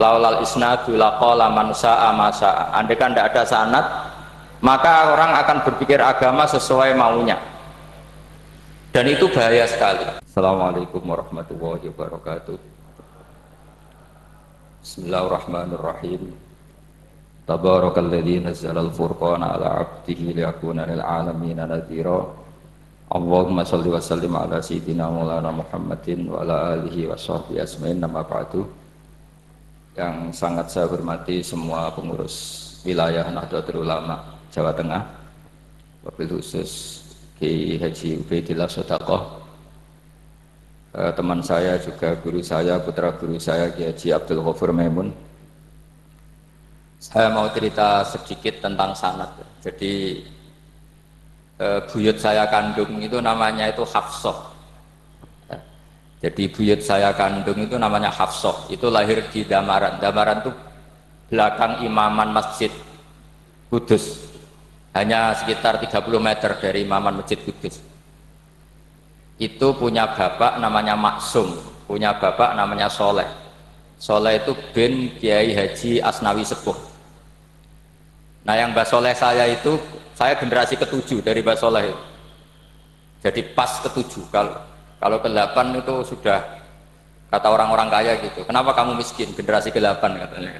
Laulal isnadu laqala man sa'a ma sa'a. Andai kan tidak ada sanad, maka orang akan berpikir agama sesuai maunya. Dan itu bahaya sekali. Assalamualaikum warahmatullahi wabarakatuh. Bismillahirrahmanirrahim. Tabarakalladzi nazzala al-furqana ala 'abdihi liyakuna lil 'alamin nadhira. Allahumma shalli wa sallim ala sayyidina Maulana Muhammadin wa ala alihi wa sahbihi ajmain. Amma ba'du. Yang sangat saya hormati semua pengurus wilayah Nahdlatul Ulama Jawa Tengah, wabil khusus Kiai Haji Ubaidillah Sodaqoh, teman saya juga guru saya, putra guru saya Kiai Haji Abdul Ghafur Maimun. Saya mau cerita sedikit tentang sanad. Jadi buyut saya kandung itu namanya itu Hafsah. Jadi buyut saya kandung itu namanya Hafsah, itu lahir di Damaran. Damaran itu belakang imaman Masjid Kudus, hanya sekitar 30 meter dari imaman Masjid Kudus. Itu punya bapak namanya Maksum, punya bapak namanya Soleh. Soleh itu bin Kiai Haji Asnawi Sepuh. Nah yang Mbah Soleh saya itu, saya generasi ke-7 dari Mbah Soleh itu. Jadi pas ke-7, kalau ke-8 itu sudah kata orang-orang kaya gitu. Kenapa kamu miskin? Generasi ke-8 katanya.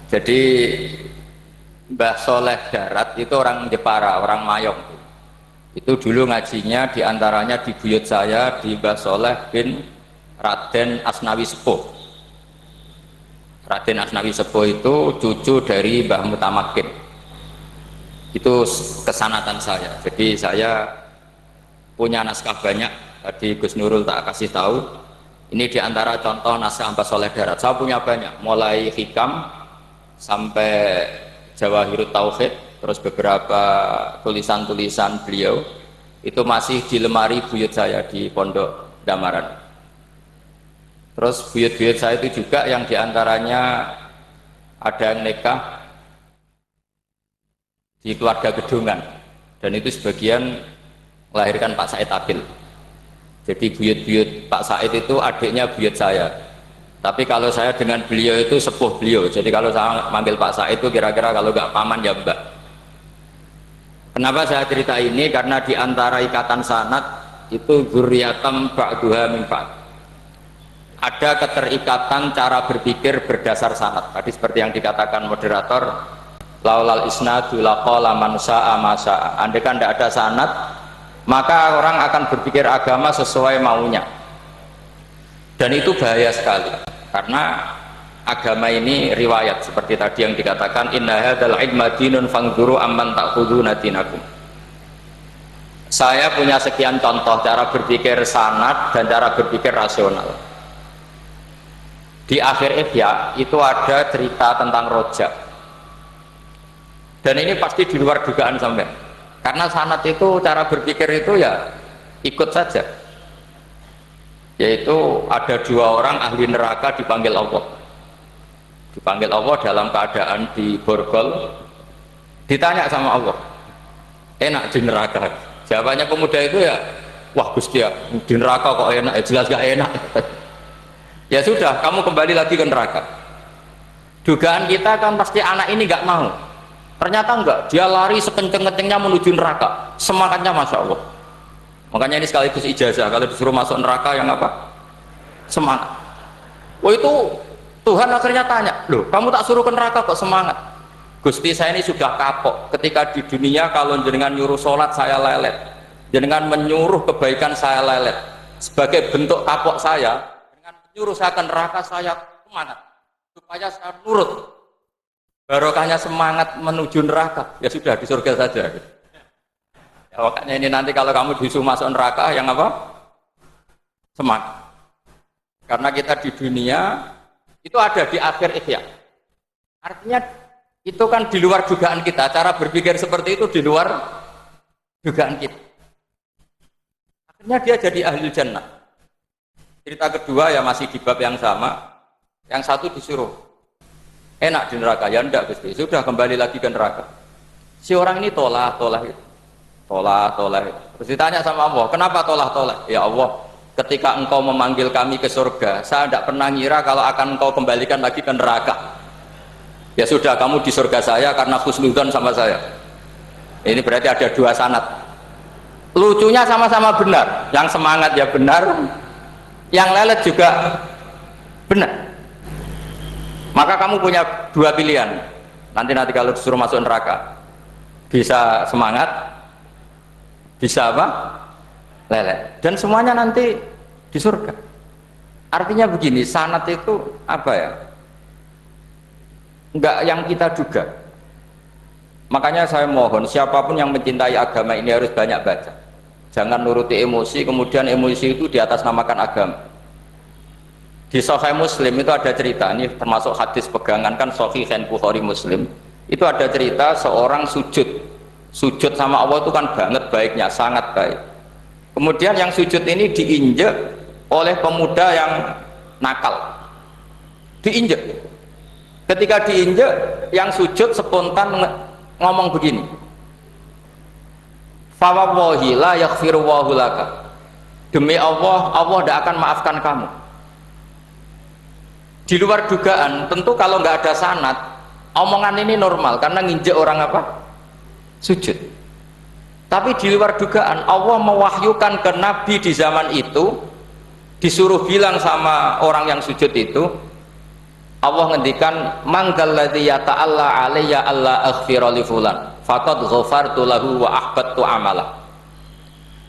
Jadi Mbah Soleh Darat itu orang Jepara, orang Mayong. Itu dulu ngajinya diantaranya di buyut saya di Mbah Soleh bin Raden Asnawi Sepuh. Raden Asnawi Sepuh itu cucu dari Mbah Mutamakin. Itu kesanatan saya. Jadi saya punya naskah banyak, tadi Gus Nurul tak kasih tahu. Ini diantara contoh naskah Mbah Soleh Darat. Saya punya banyak, mulai Hikam sampai Jawahirut Tauhid, terus beberapa tulisan-tulisan beliau itu masih di lemari buyut saya di Pondok Damaran. Terus buyut-buyut saya itu juga yang diantaranya ada yang nikah di keluarga Gedungan, dan itu sebagian melahirkan Pak Said Akil. Jadi buyut-buyut Pak Said itu adiknya buyut saya. Tapi kalau saya dengan beliau itu sepuh beliau. Jadi kalau saya manggil Pak Said itu kira-kira kalau nggak paman ya mbak. Kenapa saya cerita ini? Karena di antara ikatan sanad itu dzurriyatam ba'duha min ba'd. Ada keterikatan cara berpikir berdasar sanad. Tadi seperti yang dikatakan moderator, laulal isnadu laqala man sa'a ma sa'a. Andai kan tidak ada sanad, maka orang akan berpikir agama sesuai maunya. Dan itu bahaya sekali, karena agama ini riwayat, seperti tadi yang dikatakan inna hadzal ilma dinun fangzuru amman ta'khuduna dinakum. Saya punya sekian contoh cara berpikir sanad dan cara berpikir rasional. Di akhir Ihya itu ada cerita tentang rojak, dan ini pasti di luar dugaan sampai. Karena sanad itu cara berpikir itu ya ikut saja. Yaitu ada dua orang ahli neraka dipanggil Allah. Dipanggil Allah dalam keadaan di borgol. Ditanya sama Allah, enak di neraka? Jawabannya pemuda itu ya, wah Gusti ya, di neraka kok enak? Ya jelas gak enak. Ya sudah, kamu kembali lagi ke neraka. Dugaan kita kan pasti anak ini gak mau. Ternyata enggak, dia lari sekenceng-kencengnya menuju neraka. Semangatnya Masya Allah. Makanya ini sekaligus ijazah, kalau disuruh masuk neraka yang apa? Semangat. Oh itu Tuhan akhirnya tanya, loh kamu tak suruh ke neraka kok semangat? Gusti saya ini sudah kapok. Ketika di dunia kalau jenengan nyuruh sholat saya lelet, jenengan menyuruh kebaikan saya lelet. Sebagai bentuk kapok saya, dengan menyuruh saya ke neraka saya semangat, supaya saya nurut. Barokahnya semangat menuju neraka, ya sudah di surga saja. Ya, makanya ini nanti kalau kamu disuruh masuk neraka yang apa? Semangat. Karena kita di dunia itu ada di akhir Ihya. Artinya itu kan di luar dugaan kita. Cara berpikir seperti itu di luar dugaan kita. Akhirnya dia jadi ahli jannah. Cerita kedua ya masih di bab yang sama. Yang satu disuruh enak di neraka, ya enggak Gusti, sudah kembali lagi ke neraka. Si orang ini tolak. Terus ditanya sama Allah, kenapa tolak? Ya Allah, ketika engkau memanggil kami ke surga, saya tidak pernah ngira kalau akan engkau kembalikan lagi ke neraka. Ya sudah, kamu di surga saya karena husnudzon sama saya. Ini berarti ada dua sanad. Lucunya sama-sama benar, yang semangat ya benar, yang lelet juga benar. Maka kamu punya dua pilihan. Nanti kalau disuruh masuk neraka, bisa semangat, bisa apa? Lelet. Dan semuanya nanti di surga. Artinya begini, sanad itu apa ya? Enggak yang kita duga. Makanya saya mohon siapapun yang mencintai agama ini harus banyak baca. Jangan nuruti emosi, kemudian emosi itu di atas namakan agama. Di Sahih Muslim itu ada cerita, ini termasuk hadis pegangan kan Sahih Bukhari Muslim. Itu ada cerita seorang sujud sama Allah itu kan banget baiknya, sangat baik. Kemudian yang sujud ini diinjek oleh pemuda yang nakal, diinjek. Ketika diinjek, yang sujud spontan ngomong begini, fawallahi la yaghfiru wallahu laka, demi Allah, Allah tidak akan maafkan kamu. Di luar dugaan, tentu kalau nggak ada sanad, omongan ini normal karena nginjek orang apa? Sujud. Tapi di luar dugaan, Allah mewahyukan ke Nabi di zaman itu, disuruh bilang sama orang yang sujud itu, Allah ngendikan, manggalladzi yata'alla alayya alla aghfira li fulan faqad ghafartu lahu wa ahbattu amalah.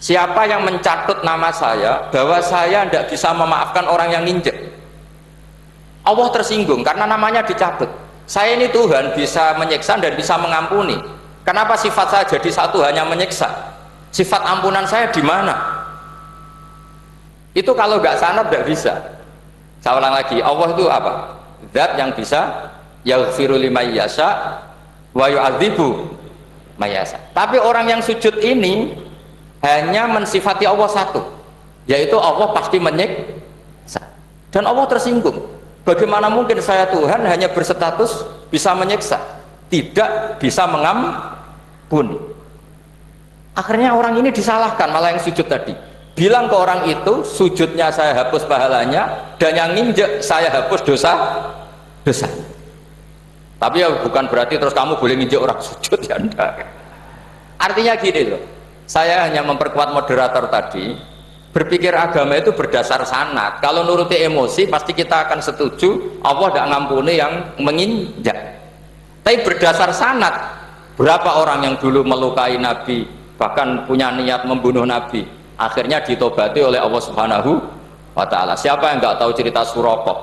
Siapa yang mencatut nama saya bahwa saya tidak bisa memaafkan orang yang nginjek, Allah tersinggung karena namanya dicabut. Saya ini Tuhan bisa menyiksa dan bisa mengampuni. Kenapa sifat saya jadi satu hanya menyiksa? Sifat ampunan saya di mana? Itu kalau nggak sanad nggak bisa. Saya ulang lagi, Allah itu apa? Zat yang bisa yaghfiru liman yasha wa yu'adzibu may yasha. Tapi orang yang sujud ini hanya mensifati Allah satu, yaitu Allah pasti menyiksa. Dan Allah tersinggung. Bagaimana mungkin saya Tuhan hanya berstatus bisa menyiksa, tidak bisa mengampuni. Akhirnya orang ini disalahkan, malah yang sujud tadi bilang ke orang itu, sujudnya saya hapus pahalanya, dan yang nginjek saya hapus dosa. Tapi ya bukan berarti terus kamu boleh nginjek orang sujud, ya enggak. Artinya gini loh, saya hanya memperkuat moderator tadi, berpikir agama itu berdasar sanad. Kalau nuruti emosi pasti kita akan setuju Allah tidak ngampuni yang menginjak. Tapi berdasar sanad, berapa orang yang dulu melukai Nabi, bahkan punya niat membunuh Nabi, akhirnya ditobati oleh Allah Subhanahu wa ta'ala. Siapa yang nggak tahu cerita Suraqah,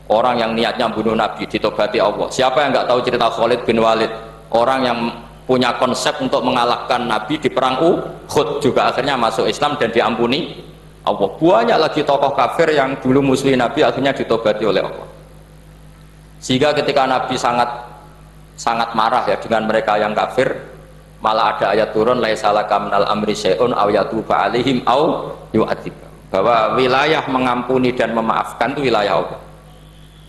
orang yang niatnya membunuh Nabi, ditobati Allah. Siapa yang nggak tahu cerita Khalid bin Walid, orang yang punya konsep untuk mengalahkan Nabi di perang Uhud, juga akhirnya masuk Islam dan diampuni Allah. Banyak lagi tokoh kafir yang dulu musuhi Nabi akhirnya ditobati oleh Allah. Sehingga ketika Nabi sangat marah ya dengan mereka yang kafir, malah ada ayat turun, laisa laka minal amri syai'un aw yatuba alaihim aw yu'adzib, bahwa wilayah mengampuni dan memaafkan itu wilayah Allah.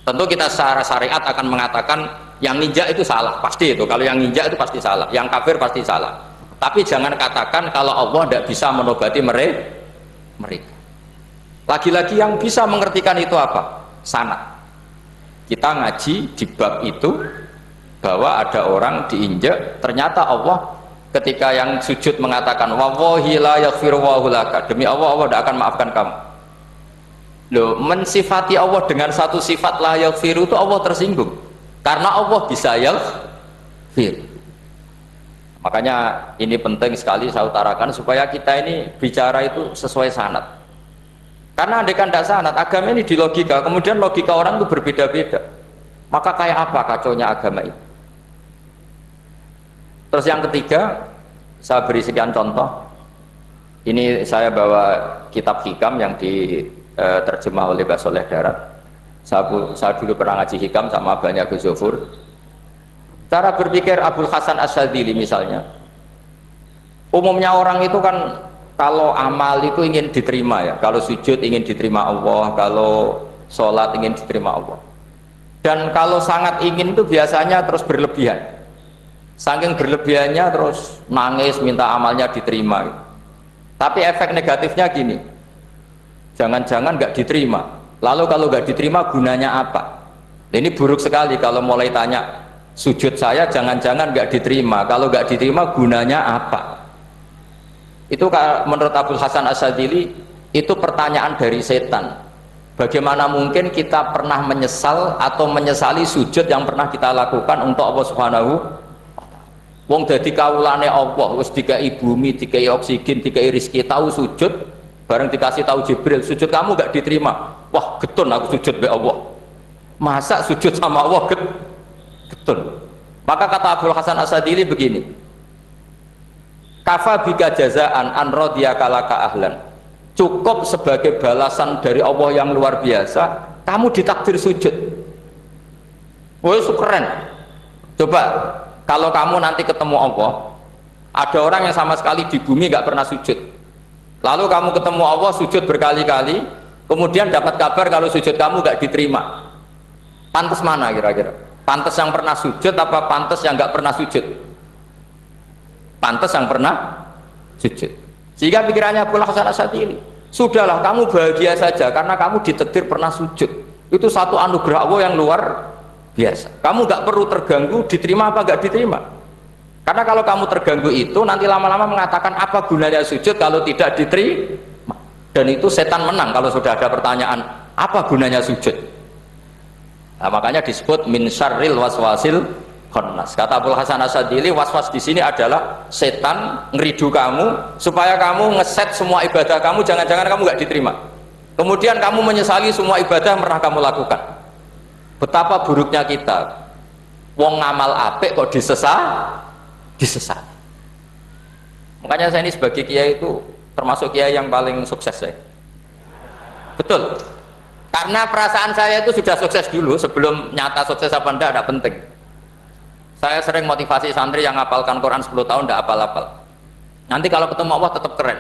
Tentu kita secara syariat akan mengatakan yang nginjak itu salah, pasti itu. Kalau yang nginjak itu pasti salah, yang kafir pasti salah. Tapi jangan katakan kalau Allah tidak bisa menobati mereka. Lagi-lagi yang bisa mengertikan itu apa? Sanad. Kita ngaji di bab itu bahwa ada orang diinjak, ternyata Allah ketika yang sujud mengatakan wallahi la yaghfiru wallahu laka, demi Allah, Allah tidak akan maafkan kamu. Loh, mensifati Allah dengan satu sifat la yaghfiru itu Allah tersinggung karena Allah bisa yaghfir. Makanya ini penting sekali saya utarakan supaya kita ini bicara itu sesuai sanad. Karena andai kan tidak sanad, agama ini di logika, kemudian logika orang itu berbeda-beda. Maka kayak apa kacaunya agama ini? Terus yang ketiga, saya beri sekian contoh. Ini saya bawa kitab hikam yang diterjemah oleh Mbah Soleh Darat. Saya dulu pernah ngaji hikam sama banyak Gus Zofur. Cara berpikir Abul Hasan Asyadzili misalnya, umumnya orang itu kan kalau amal itu ingin diterima ya, kalau sujud ingin diterima Allah, kalau sholat ingin diterima Allah, dan kalau sangat ingin itu biasanya terus berlebihan, saking berlebihannya terus nangis minta amalnya diterima. Tapi efek negatifnya gini, Jangan-jangan nggak diterima. Lalu kalau nggak diterima gunanya apa? Ini buruk sekali kalau mulai tanya sujud saya jangan-jangan nggak diterima. Kalau nggak diterima gunanya apa? Itu menurut Abul Hasan Asyadzili itu pertanyaan dari setan. Bagaimana mungkin kita pernah menyesal atau menyesali sujud yang pernah kita lakukan untuk Allah Subhanahu. Wong dadi kawulane Allah, wis dikai bumi, dikai oksigen, dikai rezeki, tahu sujud, bareng dikasih tahu Jibril, sujud kamu gak diterima. Wah, getun aku sujud be Allah. Masa sujud sama Allah getun. Maka kata Abdul Hasan Asyadzili begini. Kafa bika jazaan an radiyaka laka ahlan. Cukup sebagai balasan dari Allah yang luar biasa, kamu ditakdir sujud. Wah, itu keren. Coba kalau kamu nanti ketemu Allah, ada orang yang sama sekali di bumi gak pernah sujud, lalu kamu ketemu Allah sujud berkali-kali, kemudian dapat kabar kalau sujud kamu gak diterima, pantas mana kira-kira? Pantas yang pernah sujud apa pantas yang gak pernah sujud? Pantas yang pernah sujud. Sehingga pikirannya Abul Hasan Asyadzili, sudahlah kamu bahagia saja karena kamu ditakdir pernah sujud. Itu satu anugerah Allah yang luar biasa. Kamu gak perlu terganggu diterima apa gak diterima, karena kalau kamu terganggu itu nanti lama-lama mengatakan apa gunanya sujud kalau tidak diterima, dan itu setan menang kalau sudah ada pertanyaan apa gunanya sujud. Nah, makanya disebut min syarril waswasil khannas. Kata Abul Hasan Asyadzili, waswas di sini adalah setan ngeridu kamu supaya kamu ngeset semua ibadah kamu, jangan-jangan kamu gak diterima, kemudian kamu menyesali semua ibadah yang pernah kamu lakukan. Betapa buruknya kita, wong ngamal apik kok disesat. Makanya saya ini sebagai kiai itu termasuk kiai yang paling sukses saya. Betul, karena perasaan saya itu sudah sukses dulu sebelum nyata sukses apa enggak ada penting. Saya sering motivasi santri yang ngapalkan Quran 10 tahun enggak hafal-hafal, nanti kalau ketemu Allah tetap keren.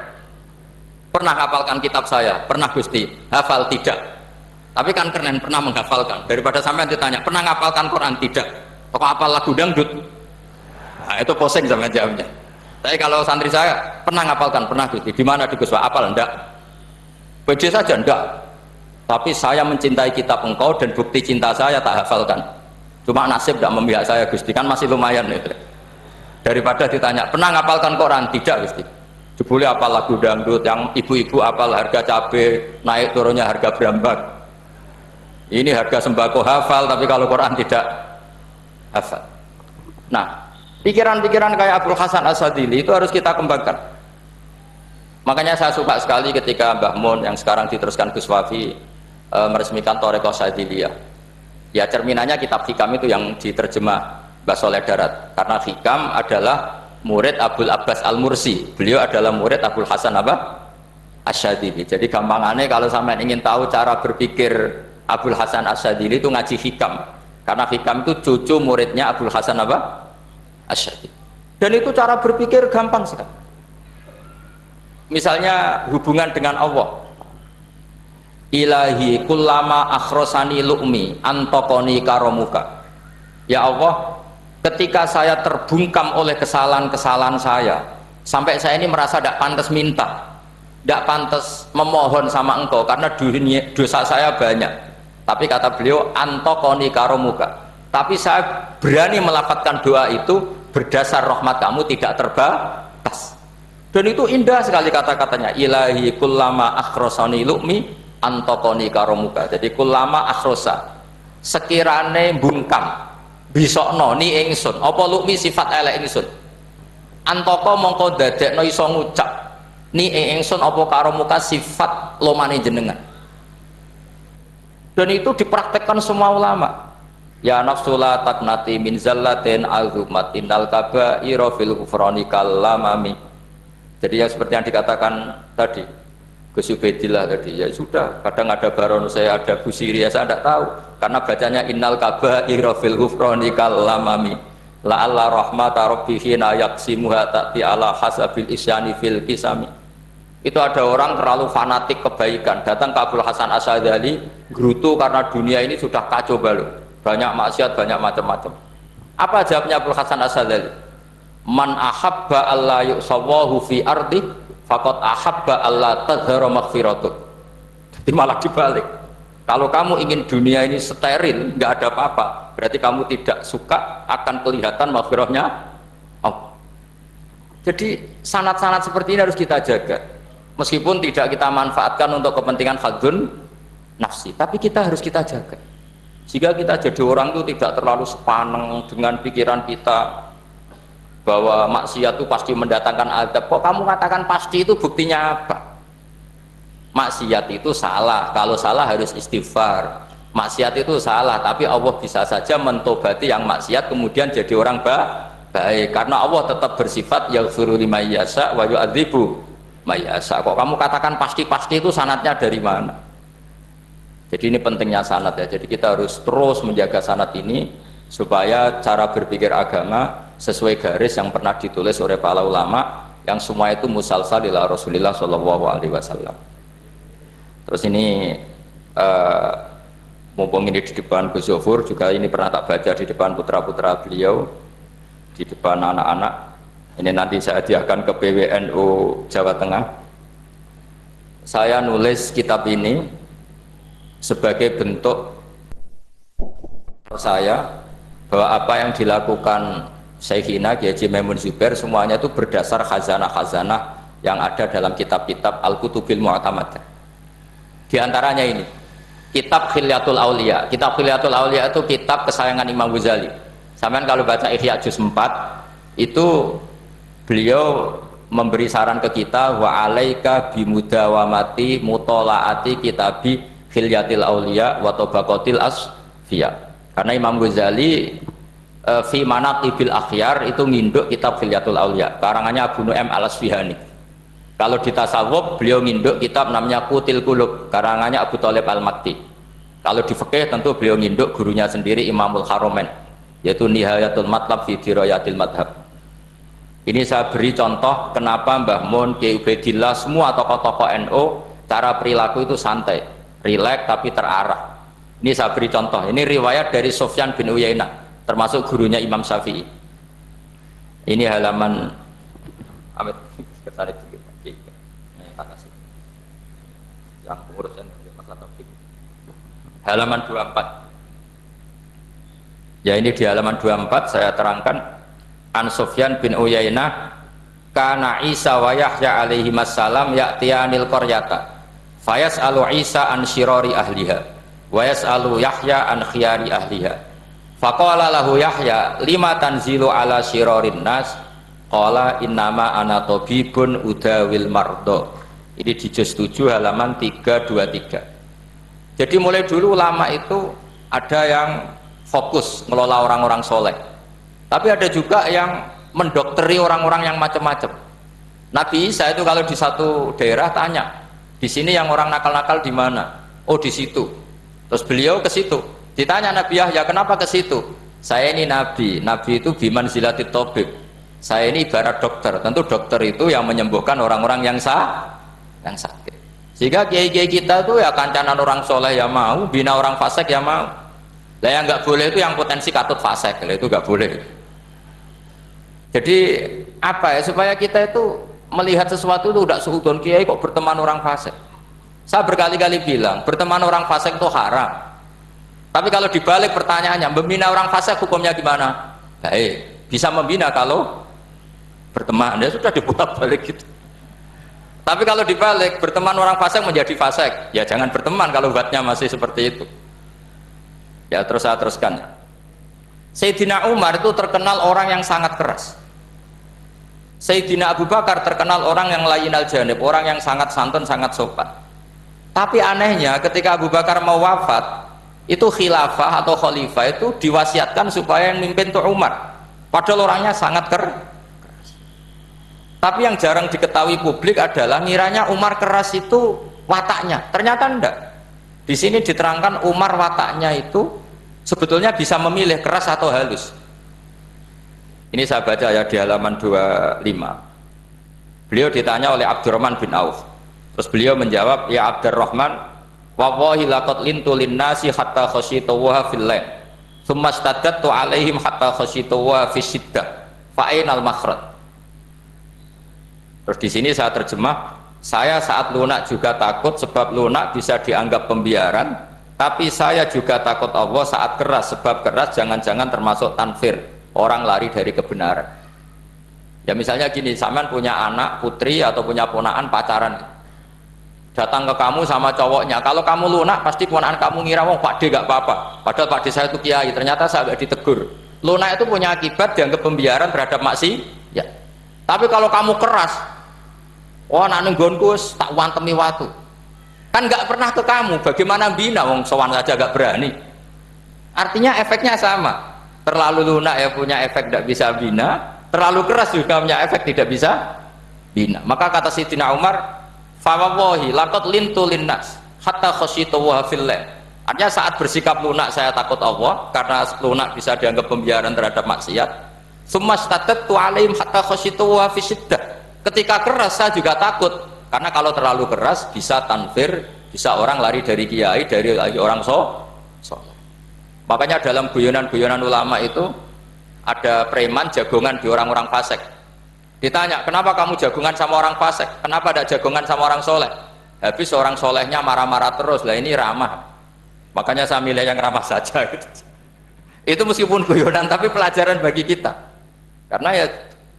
Pernah hafalkan kitab saya? Pernah Gusti. Hafal? Tidak. Tapi kan keren pernah menghafalkan. Daripada sampai ditanya pernah ngapalkan Quran? Tidak. Kok hafal lagu dangdut? Nah, itu posing sama jawabnya. Tapi kalau santri saya pernah ngapalkan? Pernah Gusti. Di mana di Gus? Apal? Enggak. Pede saja? Enggak. Tapi saya mencintai kitab engkau dan bukti cinta saya tak hafalkan. Cuma nasib tidak memihak saya Gusti, kan masih lumayan itu. Daripada ditanya pernah ngapalkan Quran? Tidak Gusti. Jebule apal lagu dangdut, yang ibu-ibu apal harga cabai naik turunnya harga berambak. Ini harga sembako hafal, tapi kalau Quran tidak hafal. Nah, pikiran-pikiran kayak Abul Hasan Asyadzili itu harus kita kembangkan. Makanya saya suka sekali ketika Mbah Mun yang sekarang diteruskan Gus Wafi meresmikan Thariqah Syadziliyah. Ya cerminannya kitab Hikam itu yang diterjemah Mbah Soleh Darat, karena Hikam adalah murid Abul Abbas Al-Mursi, beliau adalah murid Abul Hasan Asyadzili. Jadi gampangannya kalau sampai ingin tahu cara berpikir Abul Hasan Asyadzili itu ngaji Hikam, karena Hikam itu cucu muridnya Abul Hasan Asyadzili, dan itu cara berpikir gampang sekali. Misalnya hubungan dengan Allah, ilahi kullama akhrosani lu'mi antokoni karomuka. Ya Allah, ketika saya terbungkam oleh kesalahan-kesalahan saya, sampai saya ini merasa tidak pantas minta, tidak pantas memohon sama engkau karena dosa saya banyak. Tapi kata beliau antokoni karomuka, tapi saya berani melafadzkan doa itu berdasar rahmat kamu tidak terbatas. Dan itu indah sekali kata-katanya, ilahi kullama akhrosani lu'mi antokoni karomuka. Jadi kullama akhrosa, sekirane bungkam bisokno ni ingsun apa lu'mi sifat elek ingsun, antoko mongko dadekno iso ngucap ni ingsun apa karomuka sifat lomane jenengan. Dan itu dipraktekkan semua ulama. Ya nafsula taknati min zallatin azumatin al kaba'ira fil ghufrani kallamami. Jadi yang seperti yang dikatakan tadi Gus Ubaidillah tadi, ya sudah, kadang ada baron saya, ada Busiri, ya saya tidak tahu karena bacanya innal kaba'ira fil ghufrani kallamami la'alla rahmata rabbi hina yaqsimuha ta'ti ala hasabil isyani fil kisami. Itu ada orang terlalu fanatik kebaikan, datang ke Abul Hasan Asyadzili gerutu karena dunia ini sudah kacau balau, banyak maksiat, banyak macam-macam. Apa jawabnya Abul Hasan Asyadzili? Man ahabba alla yusawahu fi ardi faqad ahabba alla tadhara maghfiratuh. malah dibalik. Kalau kamu ingin dunia ini steril, nggak ada apa-apa, berarti kamu tidak suka akan kelihatan maghfirahnya Allah. Jadi sanad-sanad seperti ini harus kita jaga. Meskipun tidak kita manfaatkan untuk kepentingan hadzun nafsi, tapi kita harus kita jaga. Jika kita jadi orang itu tidak terlalu sepaneng dengan pikiran kita bahwa maksiat itu pasti mendatangkan azab. Kok kamu katakan pasti, itu buktinya apa? Maksiat itu salah, kalau salah harus istighfar. Maksiat itu salah, tapi Allah bisa saja mentobati yang maksiat kemudian jadi orang baik, karena Allah tetap bersifat yaghfiru liman yasha wa yu'adzibu may yasha. Kok kamu katakan pasti-pasti, itu sanadnya dari mana? Jadi ini pentingnya sanad ya. Jadi kita harus terus menjaga sanad ini supaya cara berpikir agama sesuai garis yang pernah ditulis oleh para ulama, yang semua itu musalsal ila Rasulillah Shallallahu Alaihi Wasallam. Terus ini mumpung ini di depan Gus Zofur, juga ini pernah tak baca di depan putra-putra beliau, di depan anak-anak. Ini nanti saya hadiahkan ke PWNU Jawa Tengah. Saya nulis kitab ini sebagai bentuk saya bahwa apa yang dilakukan Syekhina Kiai Haji Maimun Zubair semuanya itu berdasar khazanah-khazanah yang ada dalam kitab-kitab Al-Kutubil Mu'tamadah. Di antaranya ini kitab Khilyatul Aulia. Kitab Khilyatul Aulia itu kitab kesayangan Imam Ghazali. Sampean kalau baca Ihya juz 4 itu beliau memberi saran ke kita, wa alaika bimudawamati mutolaati kitabi Khilyatil Aulia wa tabaqatil asfiya. Karena Imam Ghazali fi manaqibil akhyar itu nginduk kitab Khilyatul Aulia karangannya Abu Nu'aim al-Asfihani. Kalau di tasawuf beliau nginduk kitab namanya Qutil Qulub karangannya Abu Thalib al-Makti. Kalau di fikih tentu beliau nginduk gurunya sendiri Imamul Haromen, yaitu Nihayatul Matlab fi Dirayatil Madhab. Ini saya beri contoh kenapa Mbah Mun, Kiai Ubaidillah, semua tokoh-tokoh NU cara perilaku itu santai, rileks tapi terarah. Ini saya beri contoh, ini riwayat dari Sufyan bin Uyainah, termasuk gurunya Imam Syafi'i. Ini halaman Amit ketarik sedikit. Yang pengurus dan masalah topik. Halaman 24. Ya, ini di halaman 24 saya terangkan An Sufyan bin Uyainah kana Isa wa Yahya alaihi wassalam ya'tiyanil qaryata fayas'alu Isa an syirari ahliha wa yas'alu Yahya an khiyari ahliha faqala lahu Yahya lima tanzilu ala syirarin nas qala innama ana tabibun udawil mardo. Ini di juz 7 halaman 323. Jadi mulai dulu ulama itu ada yang fokus ngelola orang-orang soleh, tapi ada juga yang mendokteri orang-orang yang macam-macam. Nabi Isa itu kalau di satu daerah tanya, di sini yang orang nakal-nakal di mana? Oh di situ. Terus beliau ke situ. Ditanya Nabi Yahya, kenapa ke situ? Saya ini nabi. Nabi itu biman zilatit tabib. Saya ini ibarat dokter. Tentu dokter itu yang menyembuhkan orang-orang yang sakit. Sehingga kiai-kiai kita tuh ya kancanan orang soleh ya mau, bina orang fasik ya mau. Lah yang nggak boleh itu yang potensi katut fasik, itu nggak boleh. Jadi apa ya, supaya kita itu melihat sesuatu itu udah suudon kiai kok berteman orang fasik. Saya berkali-kali bilang berteman orang fasik itu haram. Tapi kalau dibalik pertanyaannya, membina orang fasik hukumnya gimana? Baik, bisa membina kalau berteman, ya sudah diputar balik gitu. Tapi kalau dibalik berteman orang fasik menjadi fasik, ya jangan berteman kalau buatnya masih seperti itu. Ya terus saya teruskan. Sayyidina Umar itu terkenal orang yang sangat keras. Sayyidina Abu Bakar terkenal orang yang layinal janib, orang yang sangat santun, sangat sopan. Tapi anehnya ketika Abu Bakar mau wafat, itu khilafah atau khalifah itu diwasiatkan supaya yang mimpin itu Umar. Padahal orangnya sangat keras. Tapi yang jarang diketahui publik adalah ngiranya Umar keras itu wataknya. Ternyata enggak. Di sini diterangkan Umar wataknya itu sebetulnya bisa memilih keras atau halus. Ini saya baca ya di halaman 25. Beliau ditanya oleh Abdurrahman bin Auf. Terus beliau menjawab, ya Abdurrahman, wallahi laqad lintu linnasi hatta khashituha fil lail. Tsumma staddattu alaihim hatta khashituha fi syiddah. Fa ainal makhraj. Terus di sini saya terjemah, saya saat lunak juga takut sebab lunak bisa dianggap pembiaran, tapi saya juga takut Allah saat keras sebab keras jangan-jangan termasuk tanfir, orang lari dari kebenaran. Ya misalnya gini, sampean punya anak putri atau punya ponakan pacaran, datang ke kamu sama cowoknya, kalau kamu lunak pasti ponakan kamu ngira wong Pak D gak apa-apa, padahal Pak D saya itu kiai, ternyata saya gak ditegur. Lunak itu punya akibat dianggap pembiaran terhadap maksiat ya. Tapi kalau kamu keras, oh nak nenggonku tak wantemi watu, kan nggak pernah ke kamu, bagaimana bina wong sowan saja gak berani. Artinya efeknya sama, terlalu lunak ya punya efek tidak bisa bina, terlalu keras juga punya efek tidak bisa bina. Maka kata Sayyidina Umar, fawallahi laqad lintu linnas hatta khasyitu wa fillah. Artinya saat bersikap lunak saya takut Allah, karena lunak bisa dianggap pembiaran terhadap maksiat. Summastatatu alaihim hatta khasyitu wa fisiddah. Ketika keras saya juga takut, karena kalau terlalu keras bisa tanfir, bisa orang lari dari kiai, dari orang so. Makanya dalam guyonan-guyonan ulama itu ada preman jagongan di orang-orang fasik. Ditanya, kenapa kamu jagongan sama orang fasik? Kenapa tidak jagongan sama orang soleh? Habis orang solehnya marah-marah terus, lah ini ramah. Makanya saya milih yang ramah saja. Gitu. Itu meskipun guyonan, tapi pelajaran bagi kita. Karena ya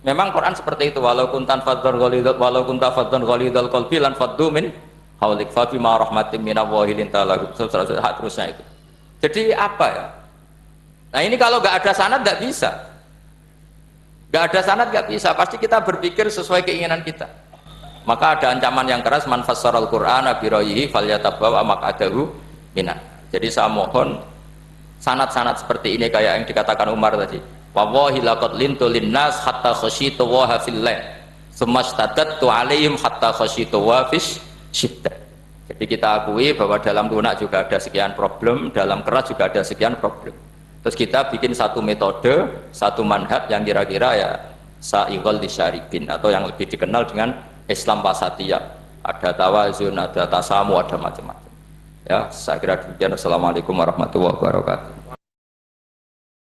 memang Quran seperti itu, walau kunta faddan ghalidhal qalbi lan faddu min haulik fa bima rahmatin minallahi linta lahu, terusnya itu. Jadi apa ya? Nah ini kalau nggak ada sanad nggak bisa, nggak ada sanad nggak bisa, pasti kita berpikir sesuai keinginan kita. Maka ada ancaman yang keras, man fassaral Qur'ana bi ra'yihi falyatabawwa maq'adahu minan. Jadi saya mohon sanad-sanad seperti ini kayak yang dikatakan Umar tadi. Wallahi laqad lintu linnas hatta khasyitu wa fillah sumastadatu alaihim hatta khasyitu wa fis syiddah. Jadi kita akui bahwa dalam lunak juga ada sekian problem, dalam keras juga ada sekian problem. Terus kita bikin satu metode, satu manhaj yang kira-kira ya sa'iqal lisyaribin, atau yang lebih dikenal dengan Islam wasatiyah. Ada tawazun, ada tasamu, ada macam-macam. Ya, saya kira demikian. Assalamualaikum warahmatullahi wabarakatuh.